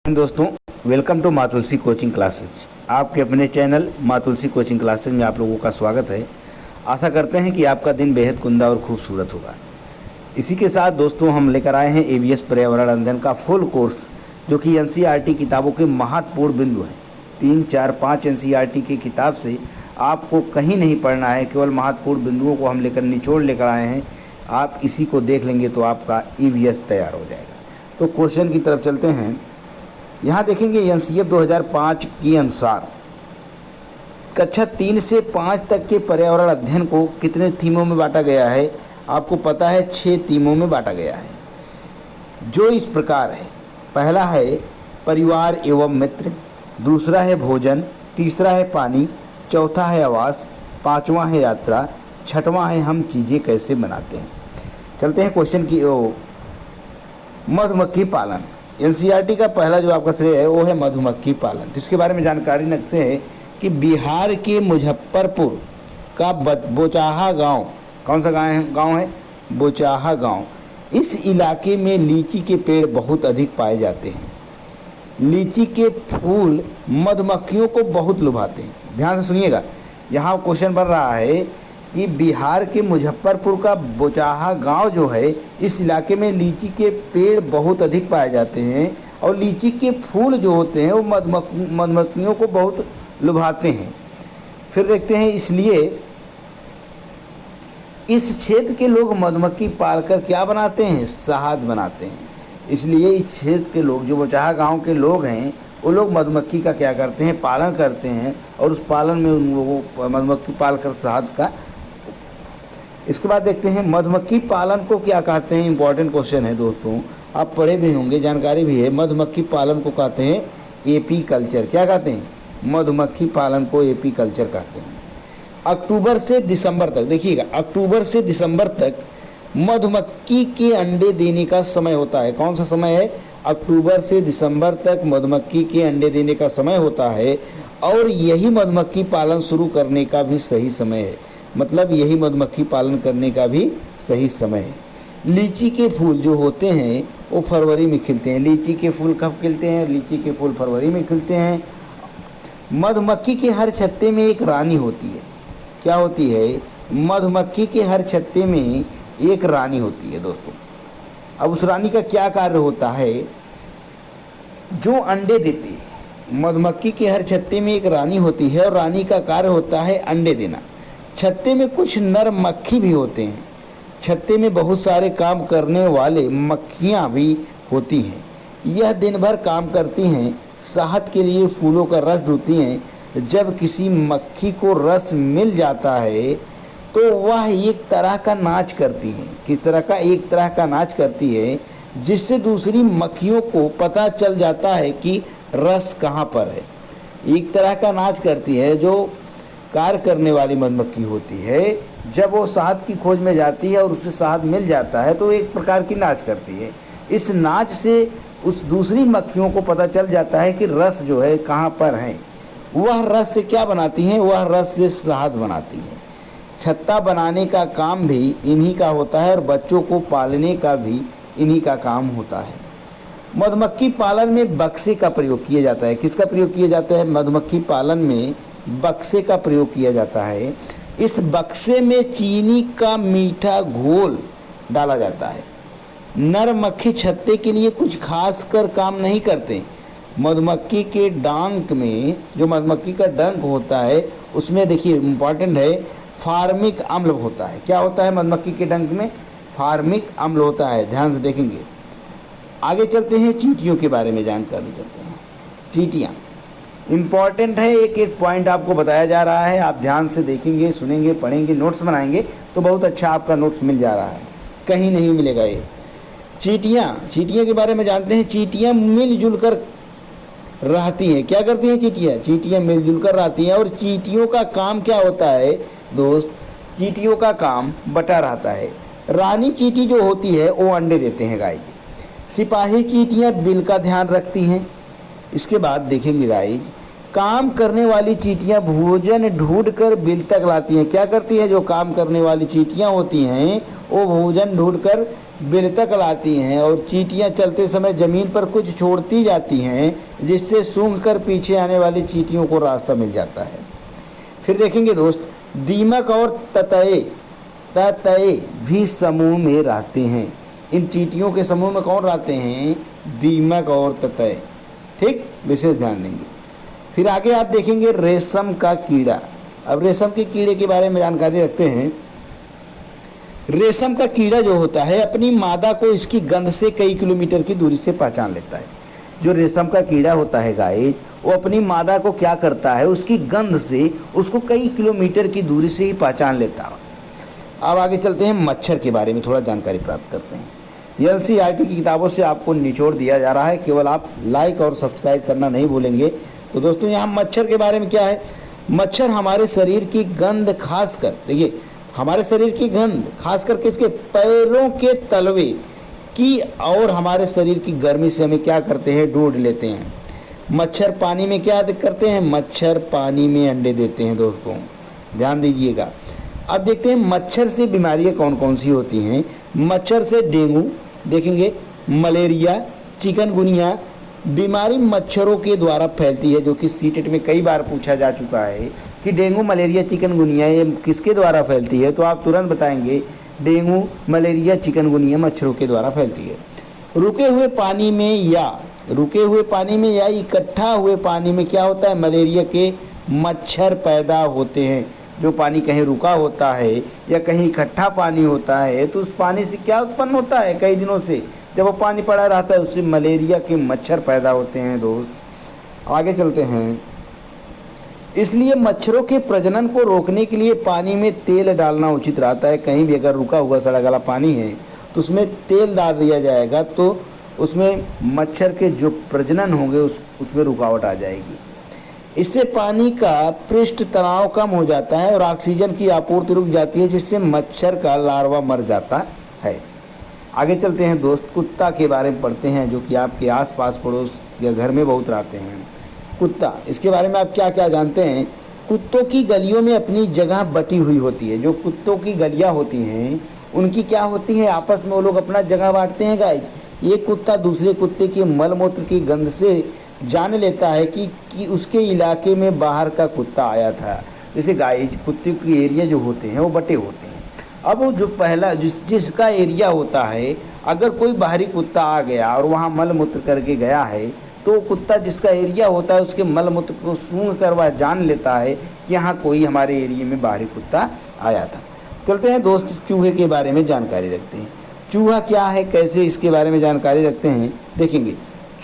दोस्तों, welcome to माँ तुलसी coaching classes. आपके अपने चैनल माँ तुलसी कोचिंग क्लासेज में आप लोगों का स्वागत है। आशा करते हैं कि आपका दिन बेहद कुंदा और खूबसूरत होगा। इसी के साथ दोस्तों हम लेकर आए हैं एवीएस पर्यावरण अध्ययन का फुल कोर्स, जो कि एनसीईआरटी किताबों के महत्वपूर्ण बिंदु हैं। 3, 4, 5 एनसीईआरटी की किताब से आपको कहीं नहीं पढ़ना है, केवल महत्वपूर्ण बिंदुओं को हम निचोड़ लेकर आए हैं। आप इसी को देख लेंगे तो आपका ईवीएस तैयार हो जाएगा। तो क्वेश्चन की तरफ चलते हैं। यहाँ देखेंगे एनसीईएफ 2005 के अनुसार कक्षा 3 से 5 तक के पर्यावरण अध्ययन को कितने थीमों में बांटा गया है? आपको पता है 6 थीमों में बांटा गया है, जो इस प्रकार है। पहला है परिवार एवं मित्र, दूसरा है भोजन, तीसरा है पानी, चौथा है आवास, पांचवा है यात्रा, छठवां है हम चीज़ें कैसे बनाते हैं। चलते हैं क्वेश्चन की मधुमक्खी पालन। एनसीईआरटी का पहला जो आपका श्रेय है वो है मधुमक्खी पालन, जिसके बारे में जानकारी रखते हैं कि बिहार के मुजफ्फरपुर का बोचाहा गांव, कौन सा गांव है? बोचाहा गांव। इस इलाके में लीची के पेड़ बहुत अधिक पाए जाते हैं। लीची के फूल मधुमक्खियों को बहुत लुभाते हैं। ध्यान से सुनिएगा, यहाँ क्वेश्चन बन रहा है कि बिहार के मुजफ्फरपुर का बोचाहा गांव जो है, इस इलाके में लीची के पेड़ बहुत अधिक पाए जाते हैं और लीची के फूल जो होते हैं वो मधुमक्खियों को बहुत लुभाते हैं। फिर देखते हैं, इसलिए इस क्षेत्र के लोग मधुमक्खी पालकर क्या बनाते हैं? शहद बनाते हैं। इसलिए इस क्षेत्र के लोग, जो बोचाहा गाँव के लोग हैं, वो लोग मधुमक्खी का क्या करते हैं? पालन करते हैं और उस पालन में उन लोगों को मधुमक्खी पालकर शहद का। इसके बाद देखते हैं मधुमक्खी पालन को क्या कहते हैं। इंपॉर्टेंट क्वेश्चन है दोस्तों, आप पढ़े भी होंगे, जानकारी भी है। मधुमक्खी पालन को कहते हैं एपी कल्चर। क्या कहते हैं? मधुमक्खी पालन को एपी कल्चर कहते हैं। अक्टूबर से दिसंबर तक, देखिएगा, अक्टूबर से दिसंबर तक मधुमक्खी के अंडे देने का समय होता है। कौन सा समय है? अक्टूबर से दिसंबर तक मधुमक्खी के अंडे देने का समय होता है और यही मधुमक्खी पालन शुरू करने का भी सही समय है। मतलब यही मधुमक्खी पालन करने का भी सही समय है। लीची के फूल जो होते हैं वो फरवरी में खिलते हैं। लीची के फूल कब खिलते हैं? लीची के फूल फरवरी में खिलते हैं। मधुमक्खी के हर छत्ते में एक रानी होती है। क्या होती है? मधुमक्खी के हर छत्ते में एक रानी होती है दोस्तों। अब उस रानी का क्या कार्य होता है? जो अंडे देती है। मधुमक्खी के हर छत्ते में एक रानी होती है और रानी का कार्य होता है अंडे देना। छत्ते में कुछ नर मक्खी भी होते हैं। छत्ते में बहुत सारे काम करने वाले मक्खियाँ भी होती हैं। यह दिन भर काम करती हैं, शहद के लिए फूलों का रस ढूंढती हैं। जब किसी मक्खी को रस मिल जाता है तो वह एक तरह का नाच करती है। किस तरह का? एक तरह का नाच करती है, जिससे दूसरी मक्खियों को पता चल जाता है कि रस कहाँ पर है। एक तरह का नाच करती है जो कार्य करने वाली मधुमक्खी होती है। जब वो शहद की खोज में जाती है और उसे शहद मिल जाता है तो एक प्रकार की नाच करती है। इस नाच से उस दूसरी मक्खियों को पता चल जाता है कि रस जो है कहाँ पर है। वह रस से क्या बनाती हैं? वह रस से शहद बनाती हैं। छत्ता बनाने का काम भी इन्हीं का होता है और बच्चों को पालने का भी इन्हीं का काम होता है। मधुमक्खी पालन में बक्से का प्रयोग किया जाता है। किसका प्रयोग किया जाता है? मधुमक्खी पालन में बक्से का प्रयोग किया जाता है। इस बक्से में चीनी का मीठा घोल डाला जाता है। नर मक्खी छत्ते के लिए कुछ खास कर काम नहीं करते। मधुमक्खी के डांक में, जो मधुमक्खी का डंक होता है, उसमें देखिए इम्पॉर्टेंट है, फार्मिक अम्ल होता है। क्या होता है? मधुमक्खी के डंक में फार्मिक अम्ल होता है। ध्यान से देखेंगे। आगे चलते हैं, चींटियों के बारे में जानकारी करते हैं। चींटियाँ इम्पॉर्टेंट है, एक एक पॉइंट आपको बताया जा रहा है। आप ध्यान से देखेंगे, सुनेंगे, पढ़ेंगे, नोट्स बनाएंगे तो बहुत अच्छा आपका नोट्स मिल जा रहा है, कहीं नहीं मिलेगा ये। चींटियाँ के बारे में जानते हैं। चींटियाँ मिलजुल कर रहती हैं। क्या करती हैं चींटियाँ? चींटियाँ मिलजुल कर रहती हैं। और चींटियों का काम क्या होता है दोस्त? चींटियों का काम बटा रहता है। रानी चींटी जो होती है वो अंडे देते हैं गाइज। सिपाही चींटियाँ बिल का ध्यान रखती हैं। इसके बाद देखेंगे गाइज, काम करने वाली चींटियां भोजन ढूंढकर बिल तक लाती हैं। क्या करती है? जो काम करने वाली चींटियां होती हैं वो भोजन ढूंढकर बिल तक लाती हैं, और चींटियां चलते समय ज़मीन पर कुछ छोड़ती जाती हैं जिससे सूंघ कर पीछे आने वाली चींटियों को रास्ता मिल जाता है। फिर देखेंगे दोस्त, दीमक और ततये भी समूह में रहते हैं। इन चींटियों के समूह में कौन रहते हैं? दीमक और ततये। ठीक, विशेष ध्यान देंगे। फिर आगे आप देखेंगे रेशम का कीड़ा। अब रेशम के कीड़े के बारे में जानकारी रखते हैं। रेशम का कीड़ा जो होता है अपनी मादा को इसकी गंध से कई किलोमीटर की दूरी से पहचान लेता है। जो रेशम का कीड़ा होता है गाइस, वो अपनी मादा को क्या करता है? उसकी गंध से उसको कई किलोमीटर की दूरी से ही पहचान लेता है। अब आगे चलते हैं, मच्छर के बारे में थोड़ा जानकारी प्राप्त करते हैं। NCERT की किताबों से आपको निचोड़ दिया जा रहा है, केवल आप लाइक और सब्सक्राइब करना नहीं भूलेंगे। तो दोस्तों यहाँ मच्छर के बारे में क्या है? मच्छर हमारे शरीर की गंध, खासकर देखिए हमारे शरीर की गंध खासकर किसके? पैरों के तलवे की, और हमारे शरीर की गर्मी से हमें क्या करते हैं? ढूंढ लेते हैं। मच्छर पानी में क्या करते हैं? मच्छर पानी में अंडे देते हैं। दोस्तों ध्यान दीजिएगा। अब देखते हैं मच्छर से बीमारियां कौन कौन सी होती हैं। मच्छर से डेंगू देखेंगे, मलेरिया, चिकनगुनिया बीमारी मच्छरों के द्वारा फैलती है, जो कि सीटेट में कई बार पूछा जा चुका है कि डेंगू, मलेरिया, चिकनगुनिया ये किसके द्वारा फैलती है? तो आप तुरंत बताएंगे डेंगू, मलेरिया, चिकनगुनिया मच्छरों के द्वारा फैलती है। रुके हुए पानी में या इकट्ठा हुए पानी में क्या होता है? मलेरिया के मच्छर पैदा होते हैं। जो पानी कहीं रुका होता है या कहीं इकट्ठा पानी होता है तो उस पानी से क्या उत्पन्न होता है? कई दिनों से जब वो पानी पड़ा रहता है उससे मलेरिया के मच्छर पैदा होते हैं। दोस्त आगे चलते हैं। इसलिए मच्छरों के प्रजनन को रोकने के लिए पानी में तेल डालना उचित रहता है। कहीं भी अगर रुका हुआ सड़ा गला पानी है तो उसमें तेल डाल दिया जाएगा तो उसमें मच्छर के जो प्रजनन होंगे उसमें रुकावट आ जाएगी। इससे पानी का पृष्ठ तनाव कम हो जाता है और ऑक्सीजन की आपूर्ति रुक जाती है, जिससे मच्छर का लार्वा मर जाता है। आगे चलते हैं दोस्त, कुत्ता के बारे में पढ़ते हैं, जो कि आपके आसपास पड़ोस या घर में बहुत रहते हैं। कुत्ता, इसके बारे में आप क्या क्या जानते हैं? कुत्तों की गलियों में अपनी जगह बटी हुई होती है। जो कुत्तों की गलियां होती हैं उनकी क्या होती है? आपस में वो लोग अपना जगह बांटते हैं गाइज। एक कुत्ता दूसरे कुत्ते के मलमूत्र की गंध से जान लेता है कि उसके इलाके में बाहर का कुत्ता आया था। जैसे गाइज कुत्ते के एरिया जो होते हैं वो बटे होते हैं। अब वो जो पहला जिसका एरिया होता है, अगर कोई बाहरी कुत्ता आ गया और वहाँ मलमूत्र करके गया है तो कुत्ता जिसका एरिया होता है उसके मलमूत्र को सूंघ कर वह जान लेता है कि यहाँ कोई हमारे एरिया में बाहरी कुत्ता आया था। चलते हैं दोस्त, चूहे के बारे में जानकारी रखते हैं। चूहा क्या है, कैसे इसके बारे में जानकारी रखते हैं, देखेंगे।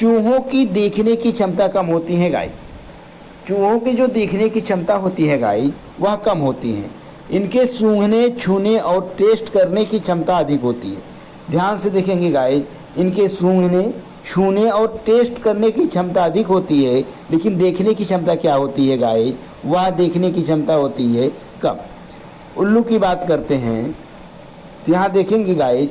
चूहों की देखने की क्षमता कम होती है गाइस। चूहों की जो देखने की क्षमता होती है गाइस वह कम होती है। इनके सूंघने, छूने और टेस्ट करने की क्षमता अधिक होती है। ध्यान से देखेंगे गाइस, इनके सूंघने, छूने और टेस्ट करने की क्षमता अधिक होती है, लेकिन देखने की क्षमता क्या होती है गाइस? वह देखने की क्षमता होती है कम। उल्लू की बात करते हैं तो यहाँ देखेंगे गाइस,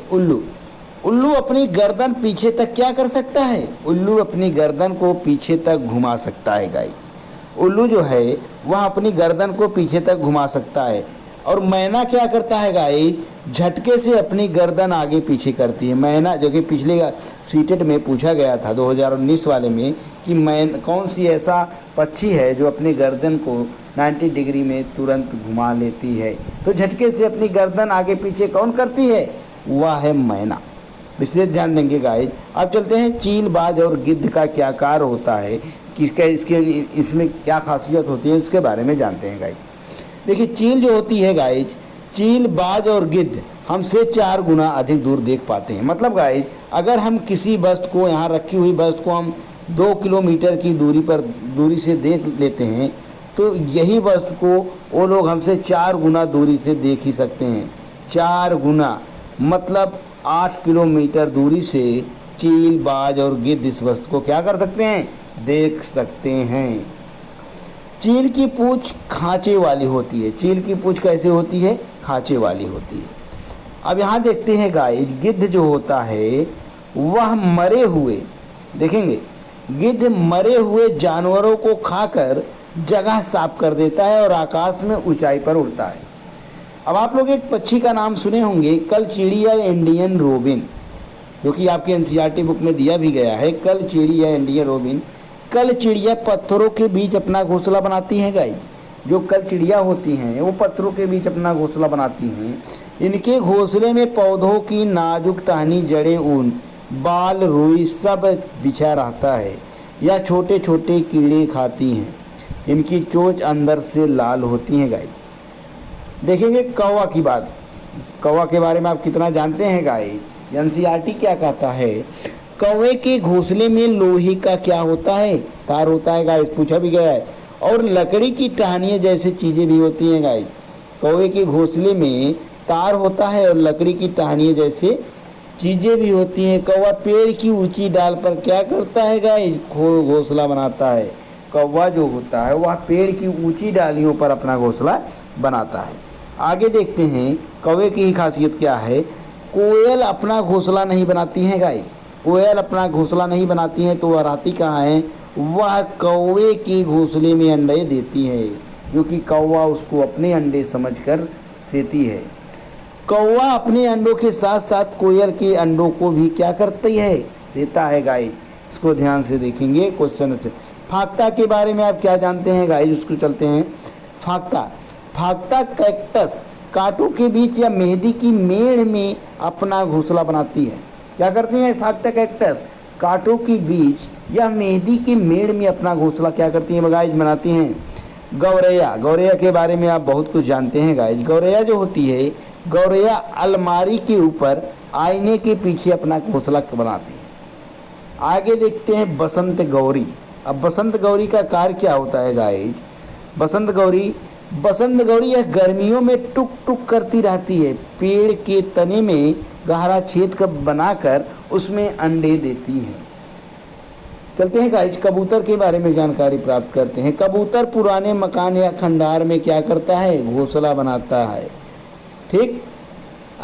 उल्लू अपनी गर्दन पीछे तक क्या कर सकता है? उल्लू अपनी गर्दन को पीछे तक घुमा सकता है गाइस। उल्लू जो है वह अपनी गर्दन को पीछे तक घुमा सकता है। और मैना क्या करता है गाइस? झटके से अपनी गर्दन आगे पीछे करती है। मैना, जो कि पिछले सीटेट में पूछा गया था 2019 वाले में कि कौन सी ऐसा पक्षी है जो अपनी गर्दन को 90 डिग्री में तुरंत घुमा लेती है, तो झटके से अपनी गर्दन आगे पीछे कौन करती है? वह है मैना। विशेष ध्यान देंगे गाइस। अब चलते हैं, चील, बाज और गिद्ध का क्या कार्य होता है, किसका इसमें क्या खासियत होती है, उसके बारे में जानते हैं गाइस। देखिए, चील जो होती है गाइस, चील, बाज और गिद्ध हमसे 4 गुना अधिक दूर देख पाते हैं। मतलब गाइस, अगर हम किसी वस्तु को, यहाँ रखी हुई वस्तु को हम 2 किलोमीटर की दूरी से देख लेते हैं तो यही वस्तु को वो लोग हमसे 4 गुना दूरी से देख ही सकते हैं। 4 गुना मतलब 8 किलोमीटर दूरी से चील, बाज और गिद्ध इस वस्तु को क्या कर सकते हैं? देख सकते हैं। चील की पूंछ खांचे वाली होती है। चील की पूंछ कैसे होती है? खांचे वाली होती है। अब यहाँ देखते हैं गाइस, गिद्ध जो होता है वह मरे हुए, देखेंगे, गिद्ध मरे हुए जानवरों को खाकर जगह साफ कर देता है और आकाश में ऊंचाई पर उड़ता है। अब आप लोग एक पक्षी का नाम सुने होंगे, कलचिड़ी या इंडियन रोबिन, जो कि आपके एनसीईआरटी बुक में दिया भी गया है। कलचिड़ी या इंडियन रोबिन। कलचिड़िया पत्थरों के बीच अपना घोंसला बनाती हैं गाइज। जो कलचिड़िया होती हैं वो पत्थरों के बीच अपना घोंसला बनाती हैं। इनके घोंसले में पौधों की नाजुक टहनी, जड़ें, ऊन, बाल, रुई सब बिछा रहता है या छोटे छोटे कीड़े खाती हैं। इनकी चोंच अंदर से लाल होती हैं गाइज। देखेंगे कौवा की बात। कौवा के बारे में आप कितना जानते हैं गाइज? एनसीईआरटी क्या कहता है? कौवे के घोंसले में लोहे का क्या होता है? तार होता है गाइज, पूछा भी गया है। और लकड़ी की टहनियाँ जैसे चीज़ें भी होती हैं गाइज। कौवे के घोंसले में तार होता है और लकड़ी की टहनियाँ जैसे चीज़ें भी होती हैं। कौवा पेड़ की ऊंची डाल पर क्या करता है गाइज? घोंसला बनाता है। कौवा जो होता है वह पेड़ की ऊंची डालियों पर अपना घोंसला बनाता है। आगे देखते हैं कौवे की खासियत क्या है। कोयल अपना घोंसला नहीं बनाती हैं गाइज। कोयल अपना घोंसला नहीं बनाती हैं, तो वह रहती कहाँ है? वह कौवे के घोंसले में अंडे देती है, जो कि कौवा उसको अपने अंडे समझकर सेती है। कौवा अपने अंडों के साथ साथ कोयल के अंडों को भी क्या करती है? सेता है गाइस। इसको ध्यान से देखेंगे क्वेश्चन से। फाख्ता के बारे में आप क्या जानते हैं गाइस? उसको चलते हैं। फाख्ता। फाख्ता कैक्टस कांटों के बीच या मेहंदी की मेड़ में अपना घोंसला बनाती है। क्या करती है फाख्ता कैक्टस? कांटों के बीच या मेहंदी की मेड़ में अपना घोंसला क्या करती है गाइस? बनाती हैं। गौरैया। गौरैया के बारे में आप बहुत कुछ जानते हैं गाइस। गौरैया जो होती है, गौरैया अलमारी के ऊपर आईने के पीछे अपना घोंसला बनाती है। आगे देखते हैं बसंत गौरी। अब बसंत गौरी का कार्य क्या होता है गाइस? बसंत गौरी यह गर्मियों में टुक टुक करती रहती है। पेड़ के तने में गहरा छेद बनाकर उसमें अंडे देती है। चलते हैं गाइस कबूतर के बारे में जानकारी प्राप्त करते हैं। कबूतर पुराने मकान या खंडार में क्या करता है? घोंसला बनाता है। ठीक,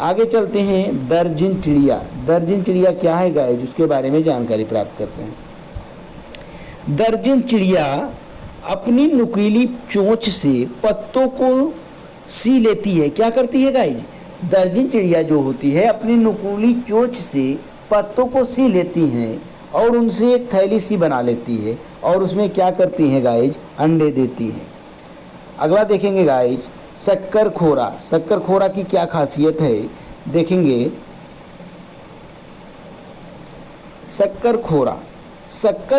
आगे चलते हैं दर्जन चिड़िया। दर्जन चिड़िया क्या है गाइस? उसके बारे में जानकारी प्राप्त करते हैं। दर्जन चिड़िया अपनी नुकीली चोंच से पत्तों को सी लेती है। क्या करती है गाइस? दर्जन चिड़िया जो होती है अपनी नुकीली चोंच से पत्तों को सी लेती हैं और उनसे एक थैली सी बना लेती है और उसमें क्या करती हैं गाइस? अंडे देती हैं। अगला देखेंगे गाइस शक्कर खोरा। शक्कर खोरा की क्या खासियत है देखेंगे। शक्कर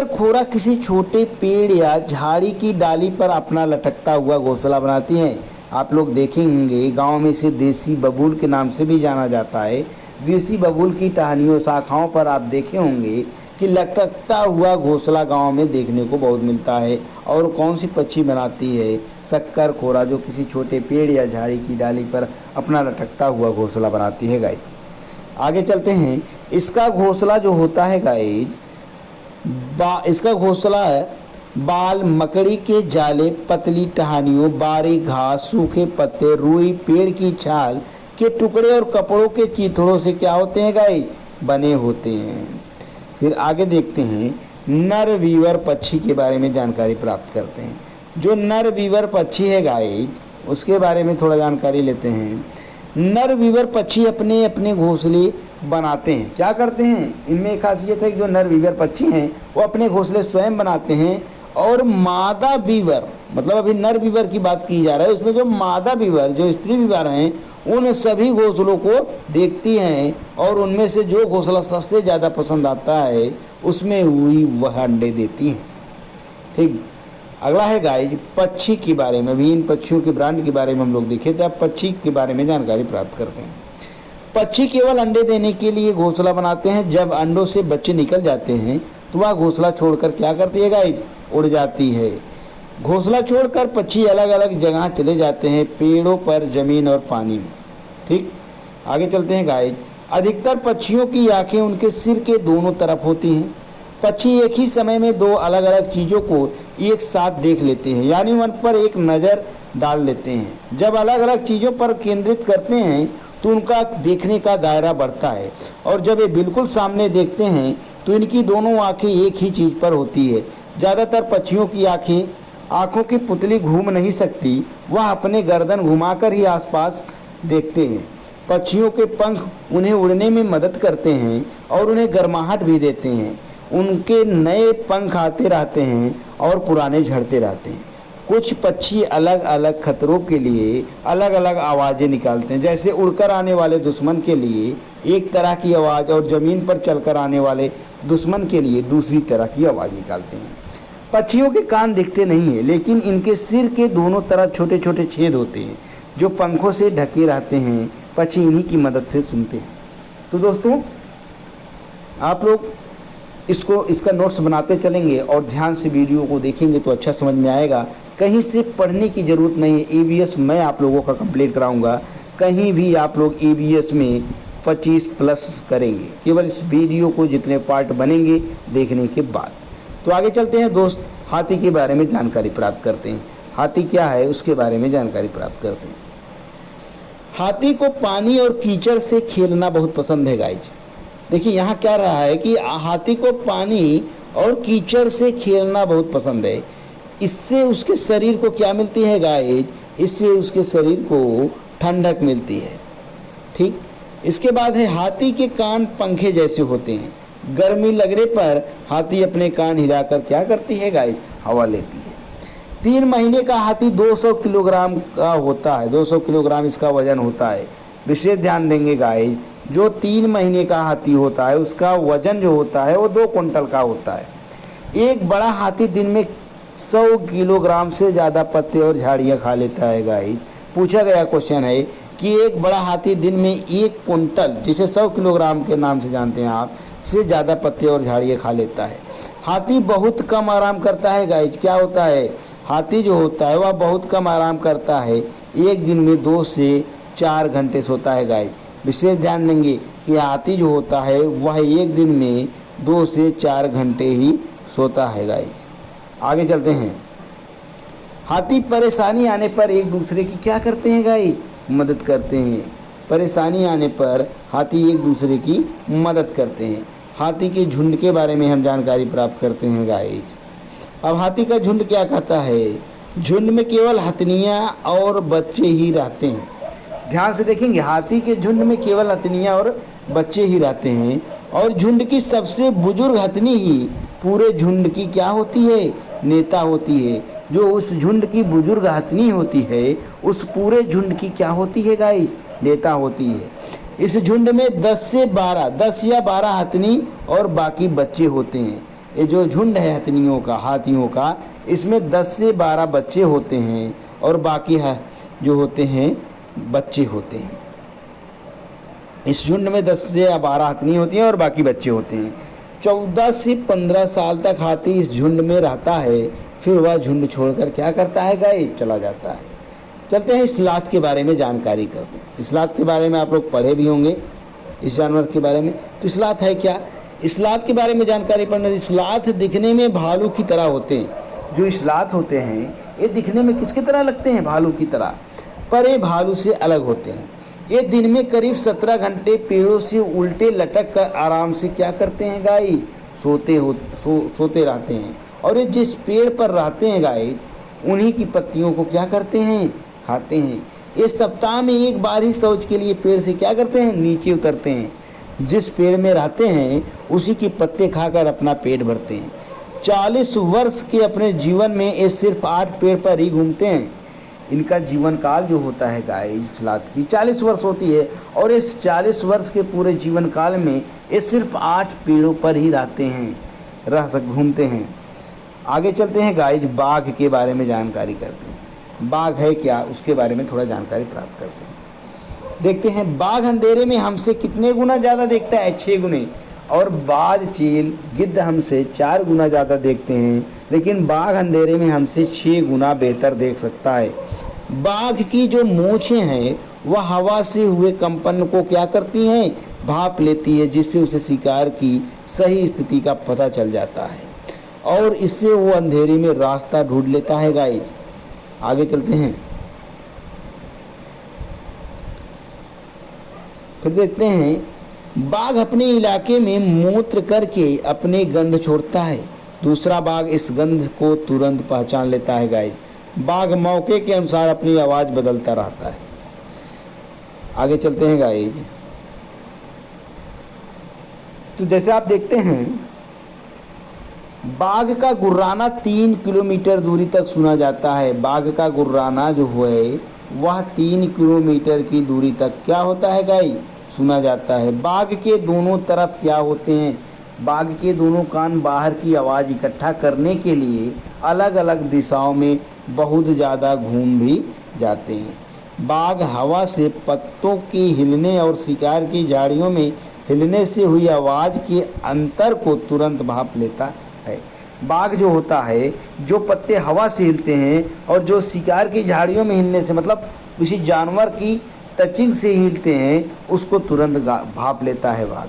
खोरा किसी छोटे पेड़ या झाड़ी की डाली पर अपना लटकता हुआ घोंसला बनाती हैं। आप लोग देखेंगे गांव में इसे देसी बबूल के नाम से भी जाना जाता है। देसी बबूल की टहनियों शाखाओं पर आप देखे होंगे कि लटकता हुआ घोंसला गांव में देखने को बहुत मिलता है। और कौन सी पक्षी बनाती है? शक्कर खोरा, जो किसी छोटे पेड़ या झाड़ी की डाली पर अपना लटकता हुआ घोंसला बनाती है गाइस। आगे चलते हैं। इसका घोंसला जो होता है गाइस, इसका घोंसला बाल, मकड़ी के जाले, पतली टहनियों, बारीक घास, सूखे पत्ते, रुई, पेड़ की छाल के टुकड़े और कपड़ों के चीथड़ों से क्या होते हैं गाइस? बने होते हैं। फिर आगे देखते हैं नर वीवर पक्षी के बारे में जानकारी प्राप्त करते हैं। जो नर वीवर पक्षी है गाइस, उसके बारे में थोड़ा जानकारी लेते हैं। नर वीवर पक्षी अपने अपने घोंसले बनाते हैं। क्या करते हैं? इनमें एक खासियत है कि जो नर वीवर पक्षी हैं वो अपने घोंसले स्वयं बनाते हैं। और मादा वीवर, मतलब अभी नर वीवर की बात की जा रही है, उसमें जो मादा वीवर, जो स्त्री वीवर हैं, उन सभी घोंसलों को देखती हैं और उनमें से जो घोंसला सबसे ज़्यादा पसंद आता है उसमें हुई वह अंडे देती हैं। ठीक, अगला है गाइस पक्षी के बारे में। भी इन पक्षियों के ब्रांड के बारे में हम लोग देखे थे। अब पक्षी के बारे में जानकारी प्राप्त करते हैं। पक्षी केवल अंडे देने के लिए घोंसला बनाते हैं। जब अंडों से बच्चे निकल जाते हैं तो वह घोंसला छोड़कर क्या करती है गाइस? उड़ जाती है। घोंसला छोड़कर पक्षी अलग अलग जगह चले जाते हैं, पेड़ों पर, जमीन और पानी में। ठीक, आगे चलते हैं गाइस। अधिकतर पक्षियों की आंखें उनके सिर के दोनों तरफ होती हैं। पक्षी एक ही समय में दो अलग अलग चीज़ों को एक साथ देख लेते हैं, यानी उन पर एक नज़र डाल लेते हैं। जब अलग अलग चीज़ों पर केंद्रित करते हैं तो उनका देखने का दायरा बढ़ता है और जब ये बिल्कुल सामने देखते हैं तो इनकी दोनों आंखें एक ही चीज़ पर होती है। ज़्यादातर पक्षियों की आंखें आँखों की पुतली घूम नहीं सकती, वह अपने गर्दन घुमाकर ही आसपास देखते हैं। पक्षियों के पंख उन्हें उड़ने में मदद करते हैं और उन्हें गर्माहट भी देते हैं। उनके नए पंख आते रहते हैं और पुराने झड़ते रहते हैं। कुछ पक्षी अलग अलग खतरों के लिए अलग अलग आवाज़ें निकालते हैं। जैसे उड़कर आने वाले दुश्मन के लिए एक तरह की आवाज़ और ज़मीन पर चलकर आने वाले दुश्मन के लिए दूसरी तरह की आवाज़ निकालते हैं। पक्षियों के कान दिखते नहीं हैं, लेकिन इनके सिर के दोनों तरफ छोटे छोटे छेद होते हैं जो पंखों से ढके रहते हैं। पक्षी इन्हीं की मदद से सुनते हैं। तो दोस्तों, आप लोग इसका नोट्स बनाते चलेंगे और ध्यान से वीडियो को देखेंगे तो अच्छा समझ में आएगा। कहीं से पढ़ने की ज़रूरत नहीं है। EVS मैं आप लोगों का कंप्लीट कराऊंगा। कहीं भी आप लोग EVS में 25+ करेंगे, केवल इस वीडियो को जितने पार्ट बनेंगे देखने के बाद। तो आगे चलते हैं दोस्त, हाथी के बारे में जानकारी प्राप्त करते हैं। हाथी क्या है उसके बारे में जानकारी प्राप्त करते हैं। हाथी को पानी और कीचड़ से खेलना बहुत पसंद है गाइज। देखिए यहाँ क्या रहा है कि हाथी को पानी और कीचड़ से खेलना बहुत पसंद है। इससे उसके शरीर को क्या मिलती है गाइज? इससे उसके शरीर को ठंडक मिलती है। ठीक, इसके बाद है हाथी के कान पंखे जैसे होते हैं। गर्मी लगने पर हाथी अपने कान हिलाकर क्या करती है गाइज? हवा लेती है। 3 महीने का हाथी 200 किलोग्राम का होता है। 200 किलोग्राम इसका वजन होता है। विशेष ध्यान देंगे गाइज, जो 3 महीने का हाथी होता है उसका वजन जो होता है वो 2 कुंटल का होता है। एक बड़ा हाथी दिन में 100 किलोग्राम से ज़्यादा पत्ते और झाड़ियाँ खा लेता है गाइज। पूछा गया क्वेश्चन है कि एक बड़ा हाथी दिन में 1 कुंटल, जिसे 100 किलोग्राम के नाम से जानते हैं आप, से ज़्यादा पत्ते और झाड़ियाँ खा लेता है। हाथी बहुत कम आराम करता है गाइज। क्या होता है? हाथी जो होता है वह बहुत कम आराम करता है। एक दिन में 2 से 4 घंटे सोता है गाइज। विशेष ध्यान देंगे कि हाथी जो होता है वह एक दिन में 2 से 4 घंटे ही सोता है गाइज। आगे चलते हैं। हाथी परेशानी आने पर एक दूसरे की क्या करते हैं गाइज? मदद करते हैं। परेशानी आने पर हाथी एक दूसरे की मदद करते हैं। हाथी के झुंड के बारे में हम जानकारी प्राप्त करते हैं गाइज। अब हाथी का झुंड क्या कहता है? झुंड में केवल हथनियाँ और बच्चे ही रहते हैं। ध्यान से देखेंगे, हाथी के झुंड में केवल हथनियाँ और बच्चे ही रहते हैं और झुंड की सबसे बुजुर्ग हथनी ही पूरे झुंड की क्या होती है? नेता होती है। जो उस झुंड की बुजुर्ग हथनी होती है उस पूरे झुंड की क्या होती है गाइस? नेता होती है। इस झुंड में 10 या 12 हथनी और बाकी बच्चे होते हैं। ये जो झुंड है हथनियों का, हाथियों का, इसमें 10 से 12 बच्चे होते हैं और बाकी है जो होते हैं बच्चे होते हैं। इस झुंड में 10 से 12 हथनी होती हैं और बाकी बच्चे होते हैं। 14 से 15 साल तक हाथी इस झुंड में रहता है, फिर वह झुंड छोड़कर क्या करता है गाइस? चला जाता है। चलते हैं स्लॉथ के बारे में जानकारी करते हैं। स्लॉथ के बारे में आप लोग पढ़े भी होंगे इस जानवर के बारे में। तो स्लॉथ है क्या? स्लॉथ के बारे में जानकारी पढ़ने। स्लॉथ दिखने में भालू की तरह होते हैं। जो स्लॉथ होते हैं ये दिखने में किसकी तरह लगते हैं? भालू की तरह, पर ये भालू से अलग होते हैं। ये दिन में करीब 17 घंटे पेड़ों से उल्टे लटक कर आराम से क्या करते हैं गाइस? सोते रहते हैं। और ये जिस पेड़ पर रहते हैं गाइस उन्हीं की पत्तियों को क्या करते हैं? खाते हैं। ये सप्ताह में एक बार ही शौच के लिए पेड़ से क्या करते हैं? नीचे उतरते हैं। जिस पेड़ में रहते हैं उसी के पत्ते खाकर अपना पेट भरते हैं। 40 वर्ष के अपने जीवन में ये सिर्फ 8 पेड़ पर ही घूमते हैं। इनका जीवन काल जो होता है गाइस स्लॉथ की 40 वर्ष होती है और इस 40 वर्ष के पूरे जीवन काल में ये सिर्फ 8 पेड़ों पर ही रहते हैं, घूमते हैं। आगे चलते हैं गाइस, बाघ के बारे में जानकारी करते हैं। बाघ है क्या उसके बारे में थोड़ा जानकारी प्राप्त करते हैं। देखते हैं, बाघ अंधेरे में हमसे कितने गुना ज़्यादा देखता है? 6 गुने। और बाज, चील, गिद्ध हमसे 4 गुना ज़्यादा देखते हैं, लेकिन बाघ अंधेरे में हमसे 6 गुना बेहतर देख सकता है। बाघ की जो मूंछें हैं वह हवा से हुए कंपन को क्या करती हैं? भाप लेती है, जिससे उसे शिकार की सही स्थिति का पता चल जाता है और इससे वो अंधेरे में रास्ता ढूंढ लेता है गाइस। आगे चलते हैं, फिर देखते हैं बाघ अपने इलाके में मूत्र करके अपने गंध छोड़ता है। दूसरा बाघ इस गंध को तुरंत पहचान लेता है गाइज। बाघ मौके के अनुसार अपनी आवाज़ बदलता रहता है। आगे चलते हैं गाइज। तो जैसे आप देखते हैं बाघ का गुर्राना 3 किलोमीटर दूरी तक सुना जाता है। बाघ का गुर्राना जो है वह 3 किलोमीटर की दूरी तक क्या होता है गाइज, सुना जाता है। बाघ के दोनों तरफ क्या होते हैं, बाघ के दोनों कान बाहर की आवाज़ इकट्ठा करने के लिए अलग अलग दिशाओं में बहुत ज़्यादा घूम भी जाते हैं। बाघ हवा से पत्तों के हिलने और शिकार की झाड़ियों में हिलने से हुई आवाज़ के अंतर को तुरंत भांप लेता है। बाघ जो होता है, जो पत्ते हवा से हिलते हैं और जो शिकार की झाड़ियों में हिलने से, मतलब किसी जानवर की टचिंग से हिलते हैं, उसको तुरंत भांप लेता है बाघ।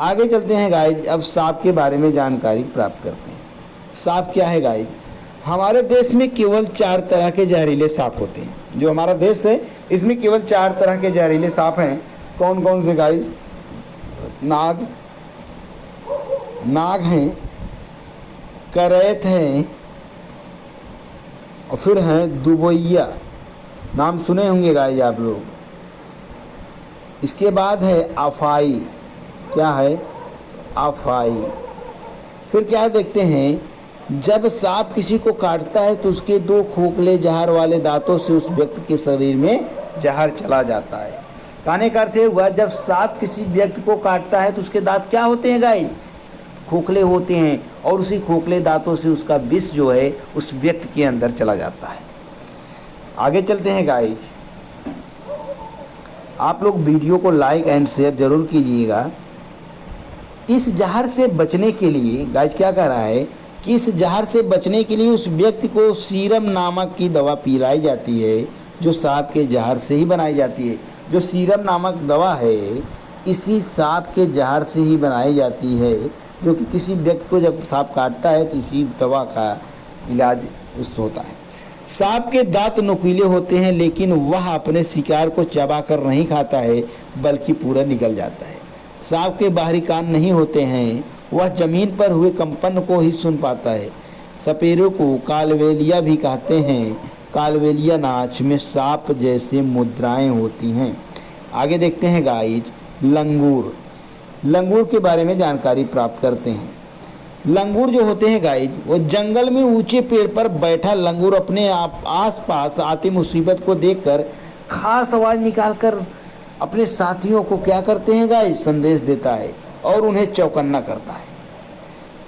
आगे चलते हैं गाइज। अब सांप के बारे में जानकारी प्राप्त करते हैं। सांप क्या है गाइज, हमारे देश में केवल 4 तरह के जहरीले सांप होते हैं। जो हमारा देश है इसमें केवल 4 तरह के जहरीले सांप हैं। कौन कौन से गाइज, नाग हैं, करैत हैं, और फिर हैं दुबैया, नाम सुने होंगे गाइज आप लोग। इसके बाद है अफाई, क्या है, अफाई। फिर क्या देखते हैं, जब सांप किसी को काटता है तो उसके 2 खोखले जहर वाले दांतों से उस व्यक्ति के शरीर में जहर चला जाता है। कहने का अर्थ हुआ, जब सांप किसी व्यक्ति को काटता है तो उसके दांत क्या होते हैं गाइस, खोखले होते हैं, और उसी खोखले दांतों से उसका विष जो है उस व्यक्ति के अंदर चला जाता है। आगे चलते हैं गाइस। आप लोग वीडियो को लाइक एंड शेयर जरूर कीजिएगा। इस जहर से बचने के लिए गाइस क्या कह रहा है कि इस जहर से बचने के लिए उस व्यक्ति को सीरम नामक की दवा पिलाई जाती है, जो सांप के जहर से ही बनाई जाती है। जो सीरम नामक दवा है इसी सांप के जहर से ही बनाई जाती है, जो कि किसी व्यक्ति को जब सांप काटता है तो इसी दवा का इलाज उससे होता है। सांप के दांत नुकीले होते हैं, लेकिन वह अपने शिकार को चबाकर नहीं खाता है, बल्कि पूरा निगल जाता है। सांप के बाहरी कान नहीं होते हैं, वह जमीन पर हुए कंपन को ही सुन पाता है। सपेरों को कालवेलिया भी कहते हैं। कालवेलिया नाच में सांप जैसे मुद्राएं होती हैं। आगे देखते हैं गाइज, लंगूर। लंगूर के बारे में जानकारी प्राप्त करते हैं। लंगूर जो होते हैं गाइज, वो जंगल में ऊंचे पेड़ पर बैठा लंगूर अपने आसपास आती मुसीबत को देखकर खास आवाज़ निकालकर अपने साथियों को क्या करते हैं गाइज, संदेश देता है और उन्हें चौकन्ना करता है।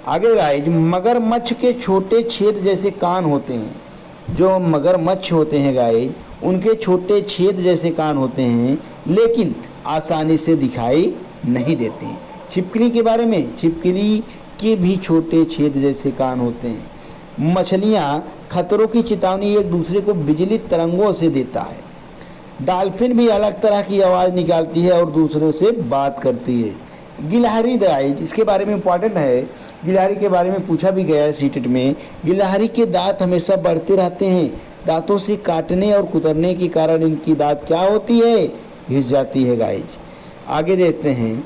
आगे गाइज, मगरमच्छ के छोटे छेद जैसे कान होते हैं। जो मगरमच्छ होते हैं गाइज, उनके छोटे छेद जैसे कान होते हैं, लेकिन आसानी से दिखाई नहीं देते हैं। छिपकली के बारे में, छिपकली के भी छोटे छेद जैसे कान होते हैं। मछलियाँ खतरों की चेतावनी एक दूसरे को बिजली तरंगों से देता है। डॉल्फिन भी अलग तरह की आवाज़ निकालती है और दूसरों से बात करती है। गिलहरी गाइज, इसके बारे में इम्पॉर्टेंट है, गिलहरी के बारे में पूछा भी गया है सीटेट में। गिलहरी के दांत हमेशा बढ़ते रहते हैं। दांतों से काटने और कुतरने के कारण इनकी दांत क्या होती है, घिस जाती है गाइज। आगे देखते हैं।